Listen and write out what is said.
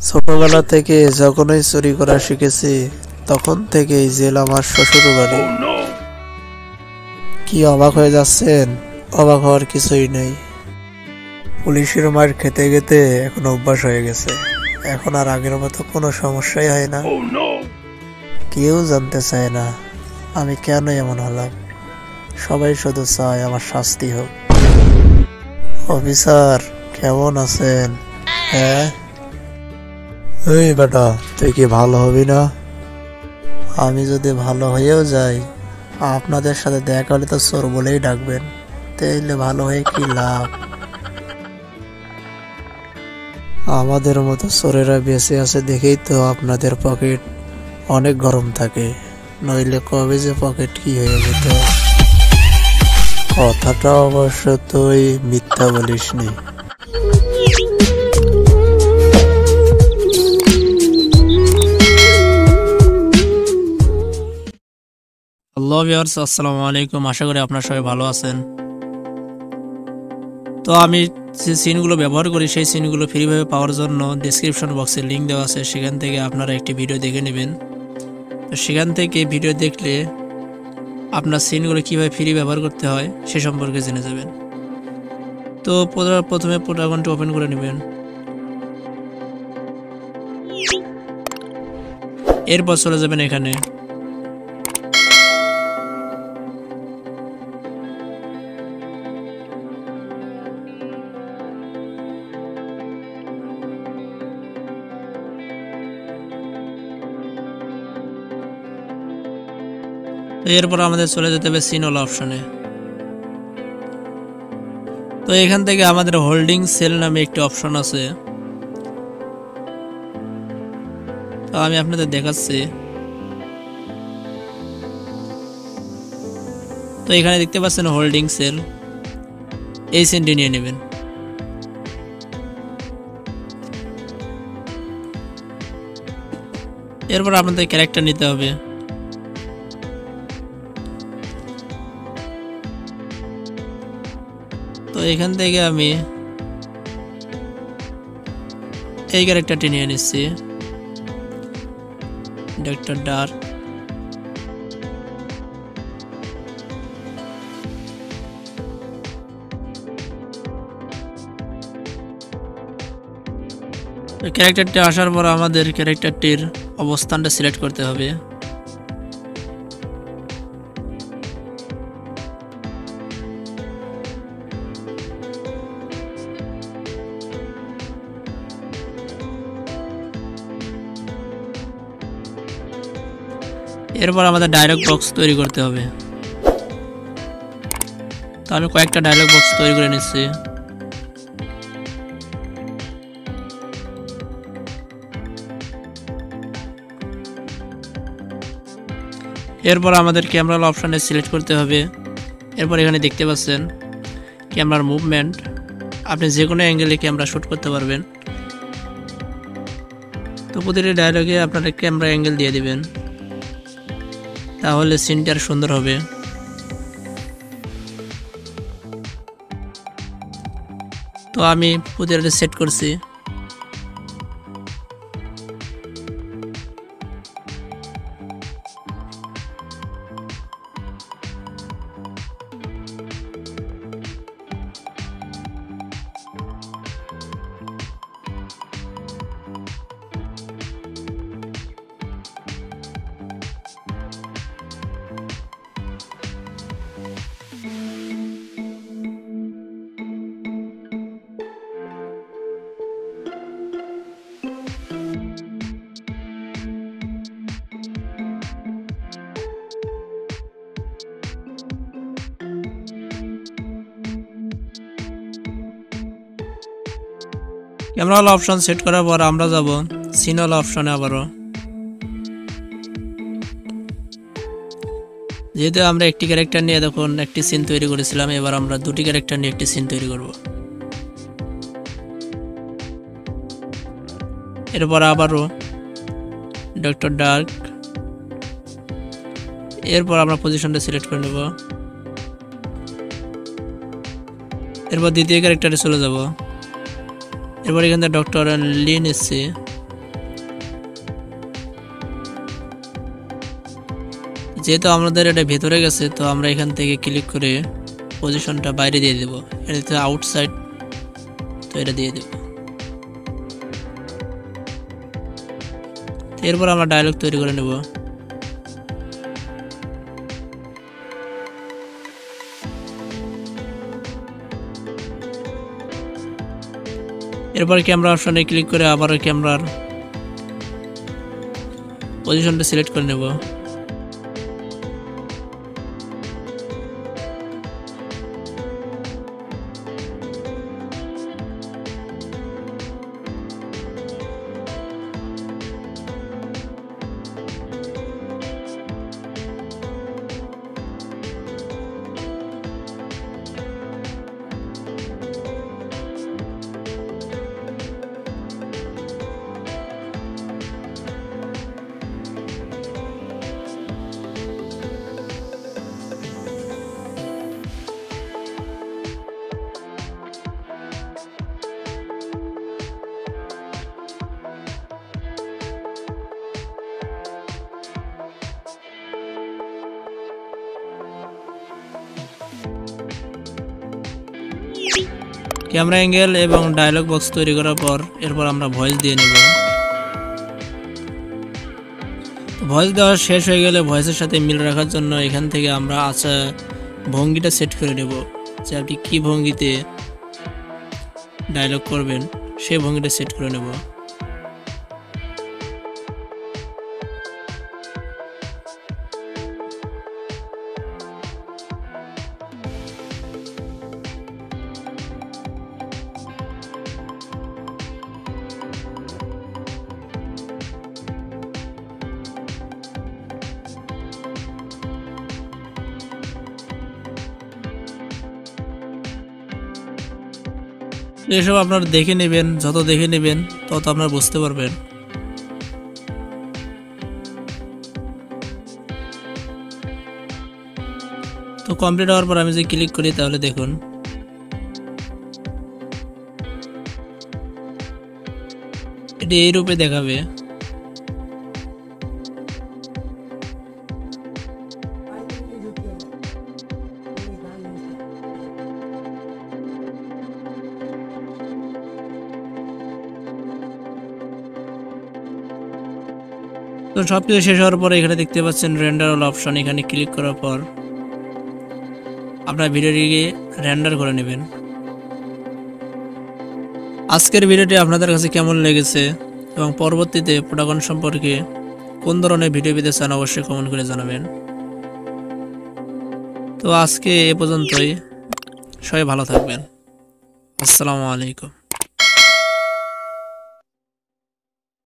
ছোটবেলা থেকে যখনই চুরি করা শিখেছি তখন থেকেই জেল আমার শ্বশুর বাড়ি। কি অবাক হয়ে যাচ্ছেন? অবাক হওয়ার কিছুই নেই। পুলিশের মার খেতে খেতে এখন অভ্যাস হয়ে গেছে। এখন আর আগের মতো কোনো সমস্যাই হয় না। কেউ জানতে চায় না আমি কেন এমন হলাম। সবাই শুধু চায় আমার শাস্তি হোক। অফিসার কেমন আছেন? হ্যাঁ, এই বেটা তুই কি ভালো হবি না? আমি যদি ভালো হয়েও যাই আপনাদের সাথে দেখা হলে তো চোর বলেই ডাকবেন। তাইলে ভালো হয়ে কি লাভ? আমাদের মতো চোরেরা বেঁচে আছে দেখেই তো আপনাদের পকেট অনেক গরম থাকে, নইলে কবে যে পকেট কি হয়ে যেত। কথাটা অবশ্য তুই মিথ্যা বলিসনি। হ্যালো ভিউয়ার্স, আসসালামু আলাইকুম। আশা করি আপনারা সবাই ভালো আছেন। তো আমি যে সিনগুলো ব্যবহার করি সেই সিনগুলো ফ্রিভাবে পাওয়ার জন্য ডেসক্রিপশন বক্সে লিঙ্ক দেওয়া আছে, সেখান থেকে আপনারা একটি ভিডিও দেখে নেবেন। তো সেখান থেকে ভিডিও দেখলে আপনার সিনগুলো কীভাবে ফ্রি ব্যবহার করতে হয় সে সম্পর্কে জেনে যাবেন। তো প্রথমে পলোটাগনটি ওপেন করে নেবেন। এরপর চলে যাবেন এখানে। এরপর আমাদের চলে যেতে হবে সিনওয়ালা অপশনে। তো এখান থেকে আমাদের হোল্ডিং সেল নামে একটি অপশন আছে, তো আমি আপনাদের দেখাচ্ছি। তো এখানে দেখতে পাচ্ছেন হোল্ডিং সেল, এই সিনটি নিয়ে নেবেন। এরপর আপনাদের ক্যারেক্টার নিতে হবে। তো এখান থেকে আমি এই ক্যারেক্টারটি নিয়ে নিচ্ছি, ডক্টর ডার্ক। ক্যারেক্টারটি আসার পর আমাদের ক্যারেক্টারটির অবস্থানটা সিলেক্ট করতে হবে। এরপর আমাদের ডায়লগ বক্স তৈরি করতে হবে। তো আমি কয়েকটা ডায়লগ বক্স তৈরি করে নিচ্ছি। এরপর আমাদের ক্যামেরা অপশানে সিলেক্ট করতে হবে। এরপর এখানে দেখতে পাচ্ছেন ক্যামেরার মুভমেন্ট, আপনি যে কোনো অ্যাঙ্গেলে ক্যামেরা শ্যুট করতে পারবেন। তো প্রতিটি ডায়লগে আপনারা ক্যামেরা অ্যাঙ্গেল দিয়ে দিবেন, তাহলে সিনটা আর সুন্দর হবে। তো আমি প্রতিটা সেট করছি। ক্যামেরা অপশন সেট করার পর আমরা যাব সিনওয়ালা অপশনে। আবারও যেহেতু আমরা একটি ক্যারেক্টার নিয়ে তখন একটি সিন তৈরি করেছিলাম, এবার আমরা দুটি ক্যারেক্টার নিয়ে একটি সিন তৈরি করব। এরপর আবারও ডক্টর ডার্ক। এরপর আমরা পজিশনটা সিলেক্ট করে নেব। এরপর দ্বিতীয় ক্যারেক্টারে চলে যাব। এরপর এখান থেকে ডক্টর লিন এসছে, যেহেতু আমাদের এটা ভেতরে গেছে, তো আমরা এখান থেকে ক্লিক করে পজিশনটা বাইরে দিয়ে দেব। এটা আউটসাইড, তো এটা দিয়ে দেব। এরপর আমরা ডায়লগ তৈরি করে নেব। এরপর ক্যামেরা অপশনে ক্লিক করে আবারও ক্যামেরার পজিশনটা সিলেক্ট করে নেব। ক্যামেরা অ্যাঙ্গেল এবং ডায়লগ বক্স তৈরি করার পর এরপর আমরা ভয়েস দিয়ে নেব। ভয়েস দেওয়া শেষ হয়ে গেলে ভয়েসের সাথে মিল রাখার জন্য এখান থেকে আমরা ভঙ্গিটা সেট করে নেব, যে আপনি কী ভঙ্গিতে ডায়লগ করবেন সেই ভঙ্গিটা সেট করে নেব। এসব আপনারা দেখে নেবেন, যত দেখে নেবেন তত আপনারা বুঝতে পারবেন। তো কমপ্লিট হওয়ার পর আমি যদি ক্লিক করি তাহলে দেখুন এটি এই রূপে দেখাবে। তো সবকিছু শেষ হওয়ার পরে এখানে দেখতে পাচ্ছেন রেন্ডার অল অপশন, এখানে ক্লিক করার পর আপনার ভিডিওটিকে রেন্ডার করে নেবেন। আজকের ভিডিওটি আপনাদের কাছে কেমন লেগেছে এবং পরবর্তীতে পটাগন সম্পর্কে কোন ধরনের ভিডিও পেতে চান অবশ্যই কমেন্ট করে জানাবেন। তো আজকে এ পর্যন্তই, সবাই ভালো থাকবেন। আসসালামু আলাইকুম।